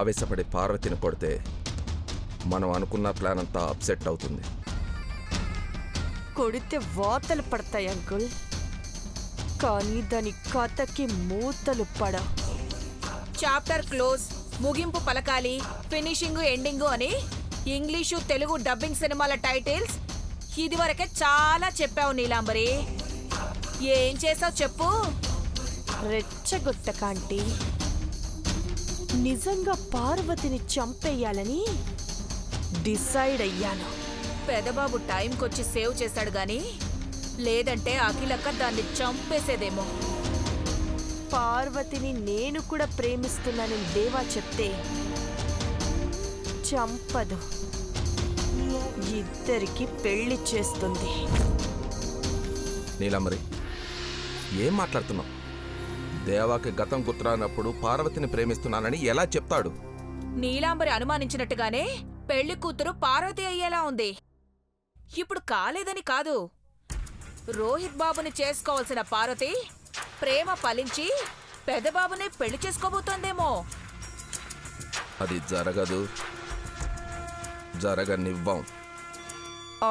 ఆవేశపడి పార్వతిని కొడితే మనం అనుకున్న ప్లాన్ అంతా అప్సెట్ అవుతుంది. కొడితే వాతలు పడతాయి అంకుల్, కానీ దాని కథకి మూతలు పడ. చాప్టర్ క్లోజ్, ముగింపు పలకాలి, ఫినిషింగ్ ఎండింగు అని ఇంగ్లీషు తెలుగు డబ్బింగ్ సినిమాల టైటిల్స్ ఇదివరకే చాలా చెప్పావు నీలాంబరి. ఏం చేసావు చెప్పు. రెచ్చగొట్టకాంటీ, నిజంగా పార్వతిని చంపేయాలని డిసైడ్ అయ్యాను. పెదబాబు టైంకొచ్చి సేవ్ చేశాడు గాని లేదంటే అఖిలక్క దాన్ని చంపేసేదేమో. పార్వతిని నేను కూడా ప్రేమిస్తున్నానని దేవా చెప్తే చంపదు, ఇద్దరికి పెళ్లి చేస్తుంది. నీలాంబరి, ఏం మాట్లాడుతున్నావు? దేవాకి గతం గుర్తురానప్పుడు పార్వతిని ప్రేమిస్తున్నానని ఎలా చెప్తాడు? నీలాంబరి అనుమానించినట్టుగానే పెళ్లి కూతురు పార్వతి అయ్యేలా ఉంది. ఇప్పుడు కాలేదని కాదు, రోహిత్ బాబుని చేసుకోవాల్సిన పార్వతి ప్రేమ ఫలించి పెదబాబుని పెళ్లి చేసుకోబోతోందేమో. అది జరగదు, జరగనివ్వం.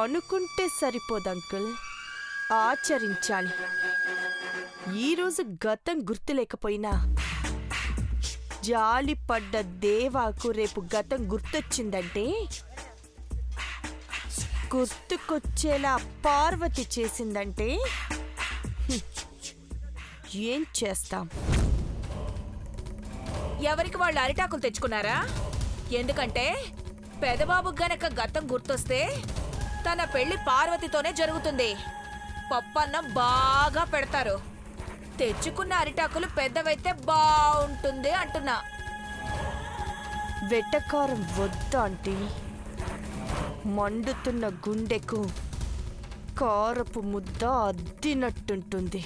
అనుకుంటే సరిపోదు అంకుల్, ఆచరించాలి. ఈరోజు గతం గుర్తులేకపోయినా జాలి పడ్డ దేవాకు రేపు గతం గుర్తొచ్చిందంటే గుర్తుకొచ్చేలా పార్వతి చేసిందంటే ఏం చేస్తాం? ఎవరికి వాళ్ళు అరిటాకులు తెచ్చుకున్నారా? ఎందుకంటే పెదబాబు గనక గతం గుర్తొస్తే తన పెళ్లి పార్వతితోనే జరుగుతుంది. పప్పన్నం బాగా పెడతారు. తెచ్చుకున్న అరిటాకులు పెద్దవైతే బాగుంటుంది అంటున్నా. వెటకారం వద్దా ఆంటీ? మండుతున్న గుండెకు కారపు ముద్ద అద్దినట్టుంటుంది.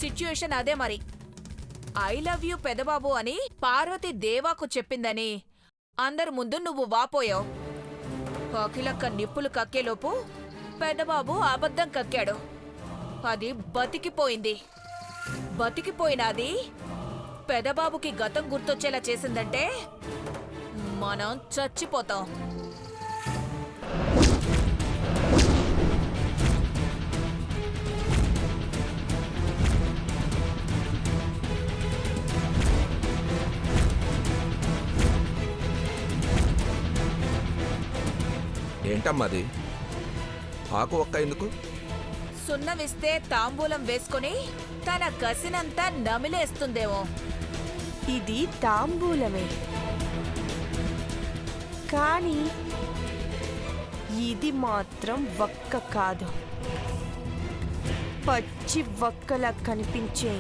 సిచ్యుయేషన్ అదే మరి. ఐ లవ్ యూ పెదబాబు అని పార్వతి దేవాకు చెప్పిందని అందరి ముందు నువ్వు వాపోయావు. అఖిలక్క నిప్పులు కక్కేలోపు పెదబాబు అబద్ధం కక్కాడు. అది బతికిపోయింది. బతికిపోయినది పెదబాబుకి గతం గుర్తొచ్చేలా చేసిందంటే మనం చచ్చిపోతాం. ఏంటమ్మది? ఆకు ఒక్క ఎందుకు? సున్నవిస్తే తాంబూలం వేసుకుని తన కసినంతా నమిలేస్తుందేమో. ఇది తాంబూలమే, కానీ ఇది మాత్రం వక్క కాదు. పచ్చి వక్కలా కనిపించే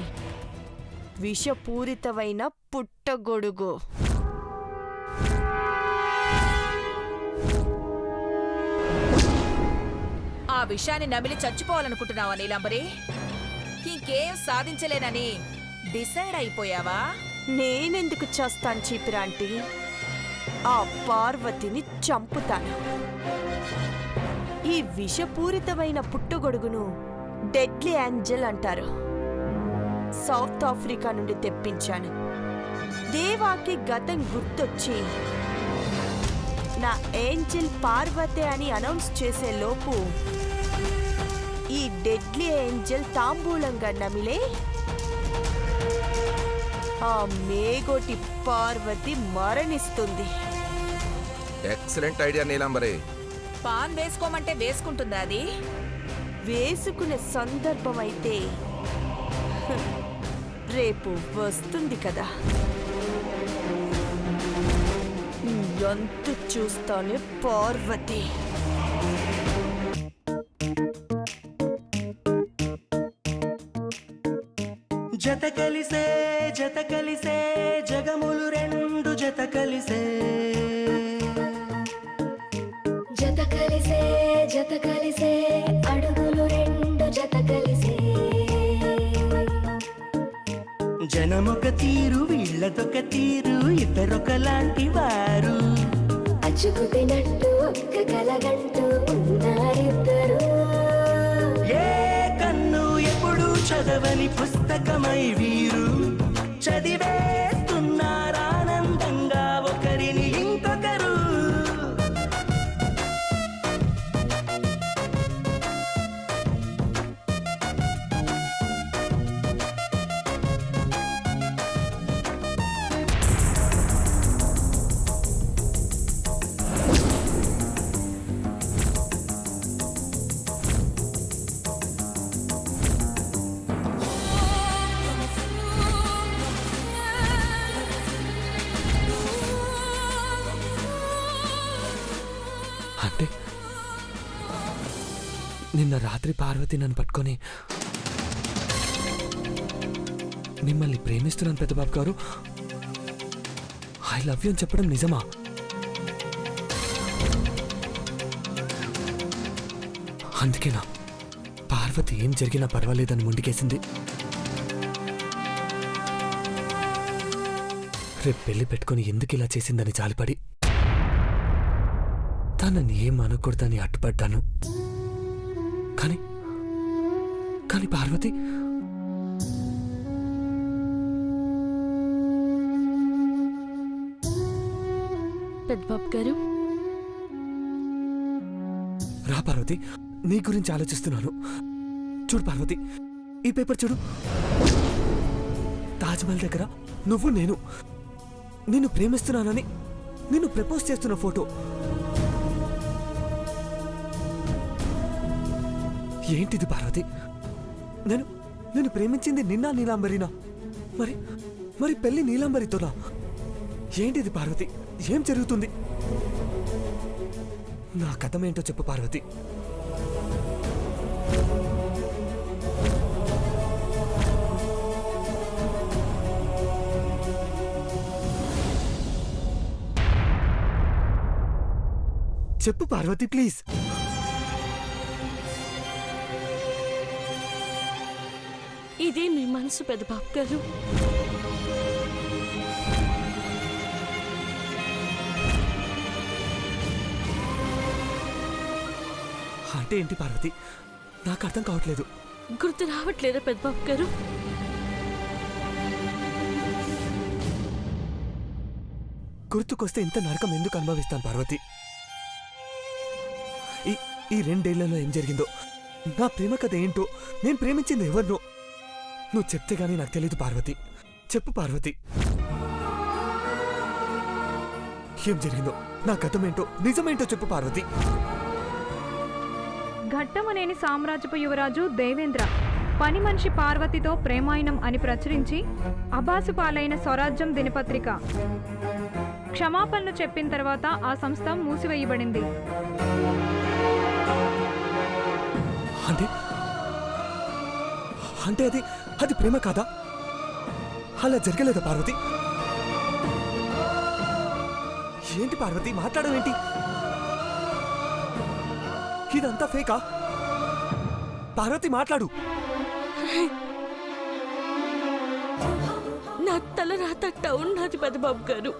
విషపూరితమైన పుట్టగొడుగు. ఆ విషయాన్ని నమిలి చచ్చిపోవాలనుకుంటున్నావా నీలాంబరి? ఇంకేం సాధించలేనని డిసైడ్ అయిపోయావా? నేనెందుకు చేస్తాను చీపిరాంటీ? ఆ పార్వతిని చంపుతాను. ఈ విషపూరితమైన పుట్టుగొడుగును డెడ్లీ ఏంజల్ అంటారు. సౌత్ ఆఫ్రికా నుండి తెప్పించాను. దేవాకి గతం గుర్తొచ్చి నా ఏంజల్ పార్వతే అని అనౌన్స్ చేసే లోపు ఈ డెడ్లీ ఏంజల్ తాంబూలంగా నమిలే ఆ మేగోటి పార్వతి మరణిస్తుంది. Excellent idea Neelambari. పాన్ వేసుకోమంటే వేసుకుంటుందా అది? వేసుకునే సందర్భం అయితే రేపు వస్తుంది కదా. ఎంత చూస్తానే పార్వతి. జత కలిసే జగములు రెండు జత కలిసే. జత కలిసే అడుగులు రెండు జత కలిసే. జనమొక తీరు వీళ్ళదొక తీరు, ఇద్దరొకలాంటి వారు. అచ్చుకు తినట్టు ఒక్క కలగంటూ ఉన్నారిద్దరు. ఏ కన్ను ఎప్పుడు చదవని పుస్తకమై వీరు చదివేస్తున్నారా నిన్న రాత్రి పార్వతి నన్ను పట్టుకొని మిమ్మల్ని ప్రేమిస్తున్నాను పెద్దబాబు గారు, ఐ లవ్ యూ అని చెప్పడం నిజమా? అందుకేనా పార్వతి ఏం జరిగినా పర్వాలేదని ముందుకేసింది? రేపు పెళ్లి పెట్టుకొని ఎందుకు ఇలా చేసిందని జాలిపడి తనని ఏం అనకూడదని అడ్డుపడ్డాను. కానీ కానీ పార్వతి పెద్దబాబు గారు, రా పార్వతి, నీ గురించి ఆలోచిస్తున్నాను. చూడు పార్వతి, ఈ పేపర్ చూడు. తాజ్మహల్ దగ్గర నువ్వు నేను నిన్ను ప్రేమిస్తున్నానని నిన్ను ప్రపోజ్ చేస్తున్న ఫోటో. ఏంటిది పార్వతి? నేను నేను ప్రేమించింది నిన్నా నీలాంబరినా? మరి మరి పెళ్లి నీలాంబరితోనా? ఏంటిది పార్వతి? ఏం జరుగుతుంది? నా కథమేంటో చెప్పు పార్వతి. చెప్పు పార్వతి, ప్లీజ్. ఇది మీ మనసు పెద్దబాబు గారు. అంటే ఏంటి పార్వతి? నాకు అర్థం కావట్లేదు. గుర్తు రావట్లేదా పెద్దబాబు గారు? గుర్తుకొస్తే ఇంత నరకం ఎందుకు అనుభవిస్తాను పార్వతి? ఈ 2 ఏళ్లలో ఏం జరిగిందో, నా ప్రేమ కథ ఏంటో, నేను ప్రేమించింది ఎవరినో నువ్వు చెప్తే గానీ నాకు తెలీదు పార్వతి. చెప్పు పార్వతి, ఏం జరిగిందో, నా గతమేంటో, నిజమేంటో చెప్పు పార్వతి. ఘట్టమనేని సామ్రాజ్యపు యువరాజు దేవేంద్ర పని మనిషి పార్వతితో ప్రేమాయణం అని ప్రచురించి అబాసు పాలైన స్వరాజ్యం దినపత్రిక క్షమాపణలు చెప్పిన తర్వాత ఆ సంస్థ మూసివేయబడింది. అంటే అంటే అది అది ప్రేమ కాదా? అలా జరగలేదా పార్వతి? ఏంటి పార్వతి మాట్లాడవేంటి? ఇదంతా ఫేకా? పార్వతి మాట్లాడు. నా తల రాతట్ట ఉన్నది పెద్దబాబు గారు.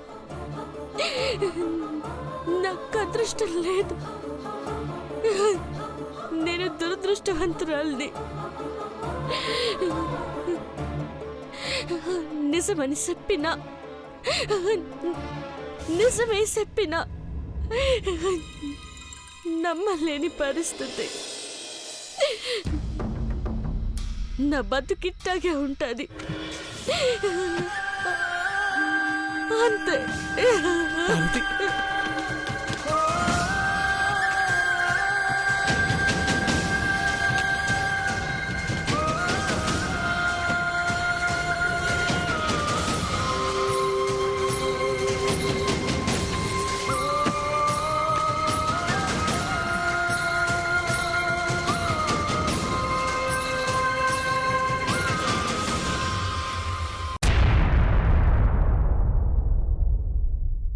నాకు అదృష్టం లేదు. నేను దురదృష్టవంతురాల్ని. నిజమని చెప్పినా, నిజమే చెప్పినా నమ్మలేని పరిస్థితి. నా బతుకిట్టాగే ఉంటుంది అంతే. పార్వతి,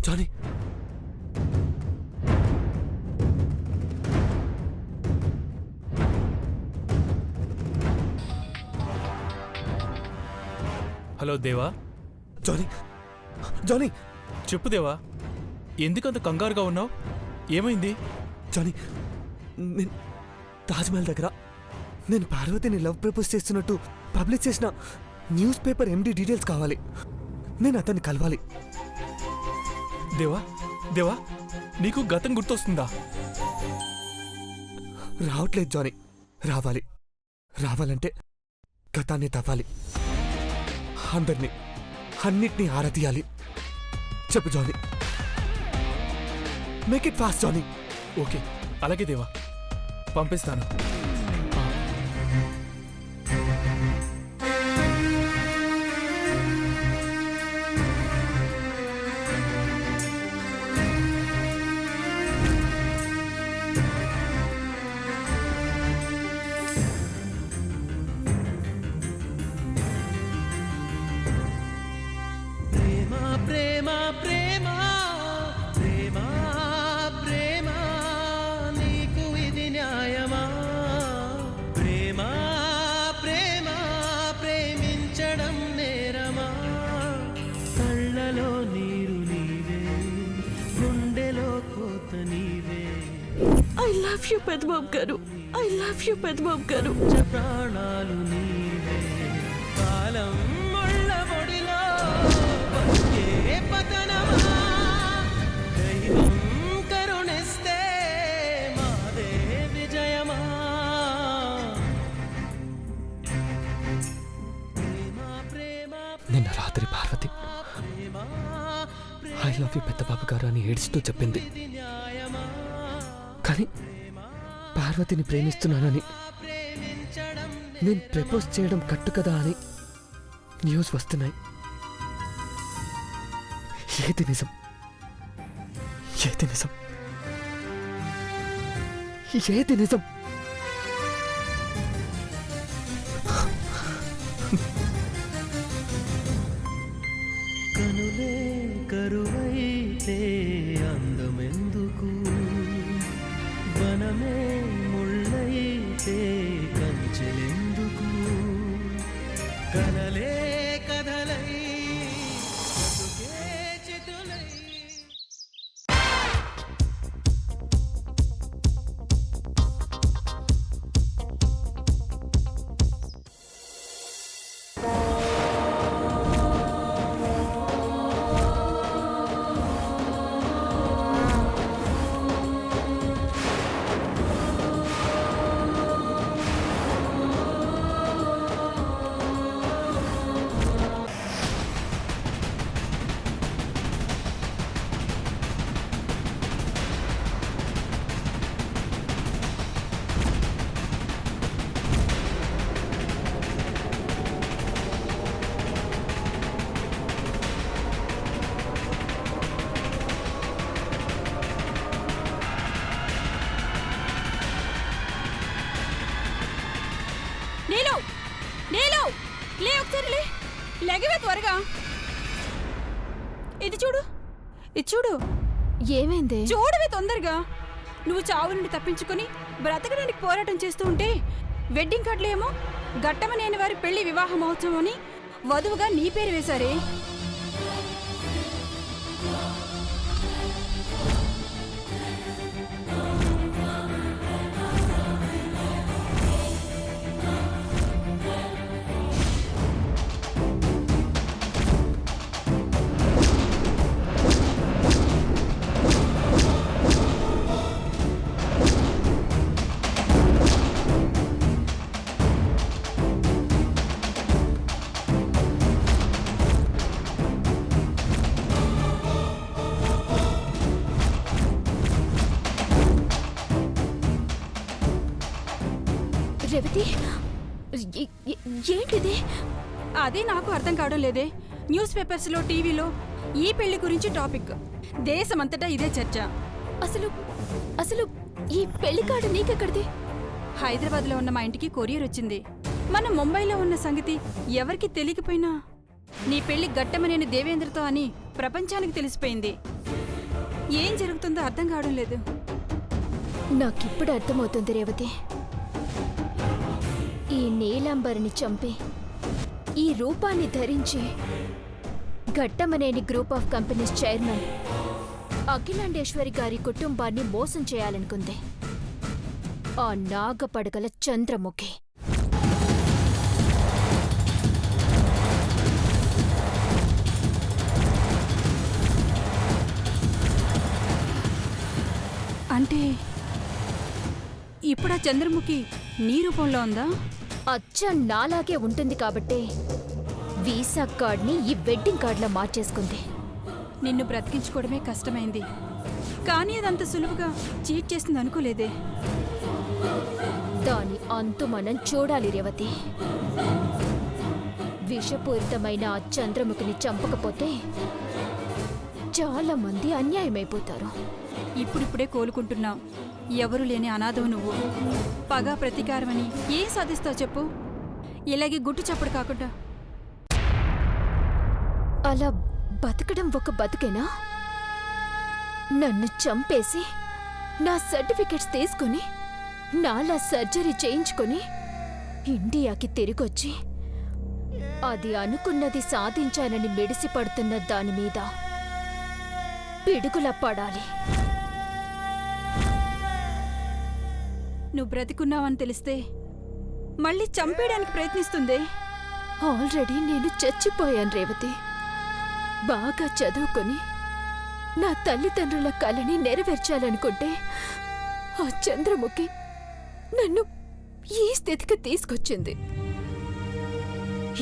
జానీ, హలో దేవా. జానీ, జానీ, చెప్పు దేవా, ఎందుకంత కంగారుగా ఉన్నావు? ఏమైంది? జానీ, నేను తాజ్మహల్ దగ్గర నేను పార్వతిని లవ్ ప్రపోజ్ చేస్తున్నట్టు పబ్లిష్ చేసిన న్యూస్ పేపర్ ఎండి డీటెయిల్స్ కావాలి. నేను అతన్ని కలవాలి. దేవా దేవా, నీకు గతం గుర్తొస్తుందా? రావట్లేదు జానీ. రావాలి. రావాలంటే గతాన్ని తవ్వాలి. అందరినీ, అన్నిటినీ ఆరతీయాలి. చెప్పు Johnny. Make it fast Johnny. Okay, అలాగే దేవా, పంపిస్తాను. లవ్ యూ పెద్దబాబు గారు, ఐ లవ్ యూ పెద్దబాబు గారు. ప్రాణాలు నీవే కాలం ముళ్ళ ఒడిలో బతికే పతనమా దైవం కరుణిస్తే మాదే విజయమా ప్రేమ నిన్న రాత్రి పార్వతి ఐ లవ్ యూ పెద్దబాబు గారు అని ఏడుస్తూ చెప్పింది. కానీ పార్వతిని ప్రేమిస్తున్నానని, నేను ప్రపోజ్ చేయడం కట్టు కదా అని న్యూస్ వస్తున్నాయి. ఏది నిజం? ఏది నిజం? ఏది నిజం? కనులే కరువైతే అందమెందుకు వనమే ముళ్ళైతే కంచెలెందుకు కలలే కథలై బతుకే చితులై నీలు నీలు లే ఒకసారి లే లెగవే త్వరగా. ఇది చూడు, ఇది చూడు. ఏమైంది? చూడవే తొందరగా. నువ్వు చావు నుండి తప్పించుకొని బ్రతకడానికి పోరాటం చేస్తూ ఉంటే వెడ్డింగ్ కార్డులో ఏమో గట్టమనేని వారి పెళ్లి వివాహ మహోత్సవం అని వధువుగా నీ పేరు వేశారే. రేవతి, ఏంటిది? అదే నాకు అర్థం కావడం లేదే. న్యూస్ పేపర్స్లో, టీవీలో ఈ పెళ్లి గురించి టాపిక్. దేశమంతటా ఇదే చర్చ. అసలు అసలు ఈ పెళ్లి కార్డు నీకెక్కడిది? హైదరాబాద్లో ఉన్న మా ఇంటికి కొరియర్ వచ్చింది. మనం ముంబైలో ఉన్న సంగతి ఎవరికి తెలియకపోయినా నీ పెళ్లి గట్టమనేని దేవేంద్రతో అని ప్రపంచానికి తెలిసిపోయింది. ఏం జరుగుతుందో అర్థం కావడం లేదు. నాకిప్పుడు అర్థమవుతుంది రేవతి. ఈ నీలాంబరిని చంపి ఈ రూపాన్ని ధరించి Ghattamaneni group of companies chairman Akhilandeshwari గారి కుటుంబాన్ని మోసం చేయాలనుకుంది ఆ నాగపడగల చంద్రముఖి. అంటే ఇప్పుడు ఆ చంద్రముఖి నీ రూపంలో ఉందా? అచ్చ నాలాగే ఉంటుంది కాబట్టే వీసా కార్డ్ని ఈ వెడ్డింగ్ కార్డులో మార్చేసుకుంది. నిన్ను బ్రతికించుకోవడమే కష్టమైంది, కానీ అదంత సులువుగా చీట్ చేస్తుంది అనుకోలేదే. దాని అంతు మనం చూడాలి రేవతి. విషపూరితమైన ఆ చంద్రముఖిని చంపకపోతే చాలా మంది అన్యాయమైపోతారు. ఇప్పుడిప్పుడే కోలుకుంటున్నావు. ఎవరు లేని అనాథవు నువ్వు. పగా ప్రతీకారమని ఏం సాధిస్తావు చెప్పు? ఇలాగే గుట్టు చప్పుడు కాకుండా. అలా బతకడం ఒక బతుకేనా? నన్ను చంపేసి నా సర్టిఫికెట్స్ తీసుకుని నాలా సర్జరీ చేయించుకొని ఇండియాకి తిరిగొచ్చి అది అనుకున్నది సాధించానని మెడిసి పడుతున్న దాని మీద పిడుగులా పడాలి. నువ్వు బ్రతికున్నావని తెలిస్తే మళ్ళీ చంపేయడానికి ప్రయత్నిస్తుందే. ఆల్రెడీ నేను చచ్చిపోయాను రేవతి. బాగా చదువుకొని నా తల్లిదండ్రుల కలని నెరవేర్చాలనుకుంటే ఆ చంద్రముఖి నన్ను ఈ స్థితికి తీసుకొచ్చింది.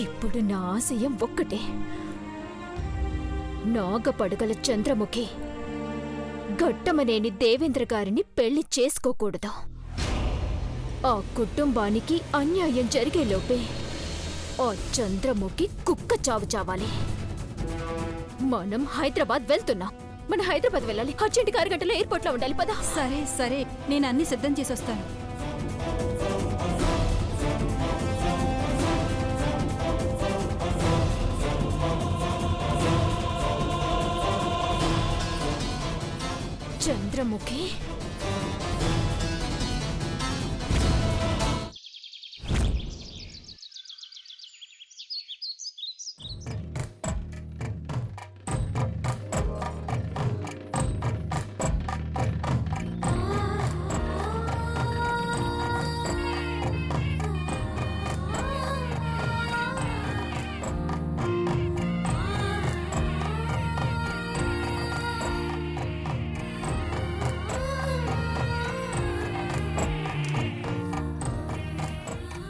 ఇప్పుడు నా ఆశయం ఒక్కటే, నాగపడుగల చంద్రముఖి గట్టమనేని దేవేంద్ర గారిని పెళ్లి చేసుకోకూడదు. ఆ కుటుంబానికి అన్యాయం జరిగేలోపే ఆ చంద్రముఖి కుక్క చావు చావాలి. మనం హైదరాబాద్ వెళ్తున్నాం. మన హైదరాబాద్ వెళ్ళాలి. అర్జెంటుగా 6 గంటల్లో ఎయిర్పోర్ట్లో ఉండాలి. పద. సరే సరే, నేను అన్ని సిద్ధం చేసొస్తాను. చంద్రముఖి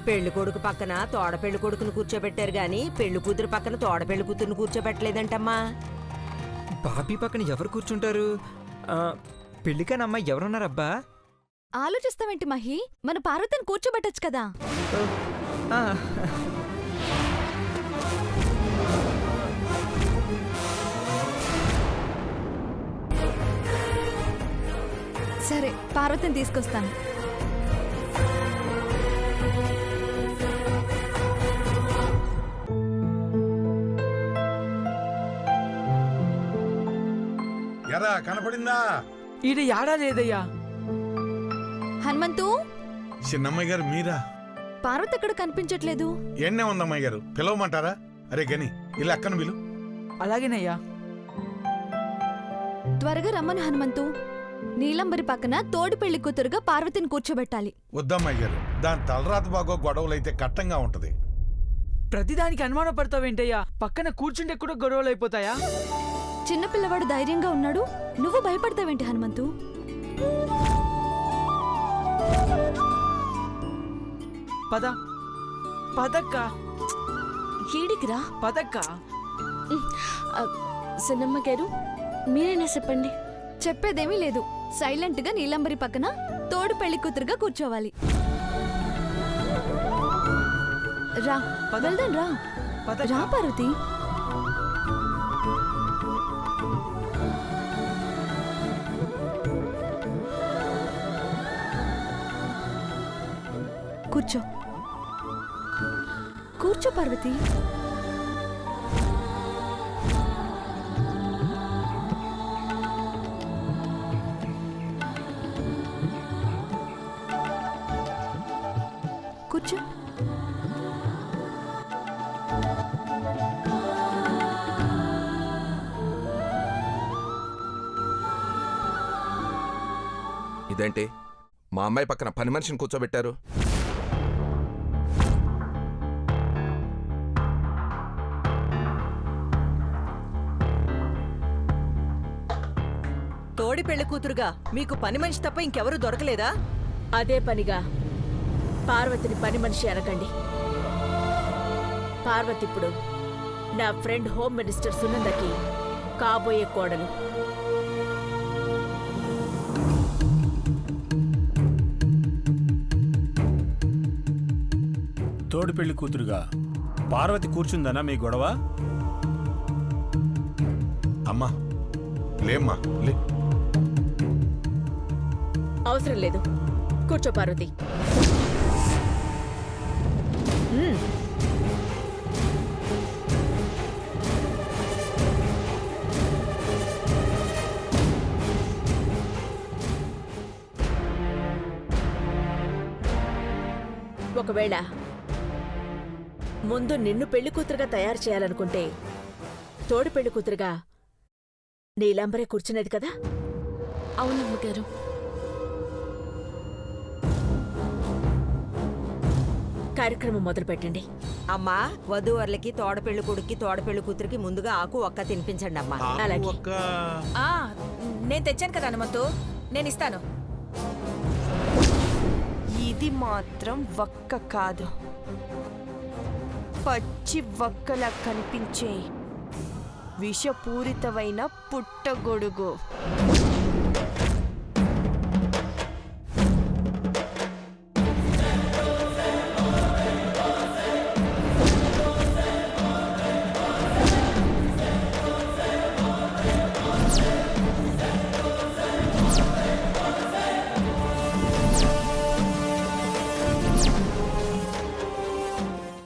పెళ్లి కొడుకు పక్కన తోడ పెళ్లి కొడుకును కూర్చోబెట్టారు గాని పెళ్లి కూతురు పక్కన తోడ పెళ్లి కూతురును కూర్చోబెట్టలేదంటమ్మా. బాబీ పక్కన ఎవరు కూర్చుంటారు? పెళ్లికనమ్మా ఎవరున్నారబ్బా? ఆలోచిస్తావేంటి మహి? మన పార్వతిని కూర్చోబెట్టచ్చు కదా. ఆ, సరే, పార్వతిని తీసుకొస్తాను. ఎరా కనపడిందా? ఈడ యాడా లేదయ్యా. హనుమంతు, చిన్నమ్మాయి గారు మీరా? పార్వతి ఎక్కడ కనిపించట్లేదు. ఎన్నే ఉందమ్మాయి గారు, పిలవమంటారా? అరే గని ఇలా అక్కను పిలు. అలాగేనయ్యా. త్వరగా రమ్మను హనుమంతు. నీలంబరి పక్కన తోడి పెళ్లి కూతురుగా పార్వతిని కూర్చోబెట్టాలి. వద్దమ్మాయి గారు, దాని తలరాత బాగో గొడవలైతే కట్టంగా ఉంటది. ప్రతిదానికి అనుమాన పడతావేంటయ్యా? పక్కన కూర్చుంటే కూడా గొడవలు అయిపోతాయా? చిన్నపిల్లవాడు ధైర్యంగా ఉన్నాడు, నువ్వు భయపడతావేంటి హనుమంతు? పద పదక్క. ఏడికిరా పదక్క. సిన్నమ్మ గారు, మీరైనా చెప్పండి. చెప్పేదేమీ లేదు. సైలెంట్ గా నీలంబరి పక్కన తోడు పెళ్లి కూతురుగా కూర్చోవాలి. రా, వెళ్దాం రా. రా పార్వతి. కూర్చో కూర్చో పార్వతి. కూర్చో. ఇదేంటి మా అమ్మాయి పక్కన పని మనిషిని కూర్చోబెట్టారు? తోడి పెళ్లి కూతురుగా మీకు పని మనిషి తప్ప ఇంకెవరూ దొరకలేదా? అదే పనిగా పార్వతిని పని మనిషి అనకండి. పార్వతి ఇప్పుడు నా ఫ్రెండ్ హోమ్ మినిస్టర్ సునందకి కాబోయే కోడలు. తోడి పెళ్లి కూతురుగా పార్వతి కూర్చుందనా మీ గొడవ? అమ్మా లేమ్మా లే. అవసరం లేదు, కూర్చో పార్వతి. ఒకవేళ ముందు నిన్ను పెళ్లి కూతురుగా తయారు చేయాలనుకుంటే తోడు పెళ్లి కూతురుగా నీలంబరే కూర్చునేది కదా? అవునమ్మ గారు. కార్యక్రమం మొదలు పెట్టండి. అమ్మా వధూవరులకి తోడపెళ్లి కొడుక్కి తోడపెళ్లి కూతురికి ముందుగా ఆకు ఒక్క తినిపించండి అమ్మా. అలాగే. నేను తెచ్చాను కదా హనుమంతు, నేను ఇస్తాను. ఇది మాత్రం వక్క కాదు, పచ్చి వక్కలా కనిపించే విషపూరితమైన పుట్టగొడుగు.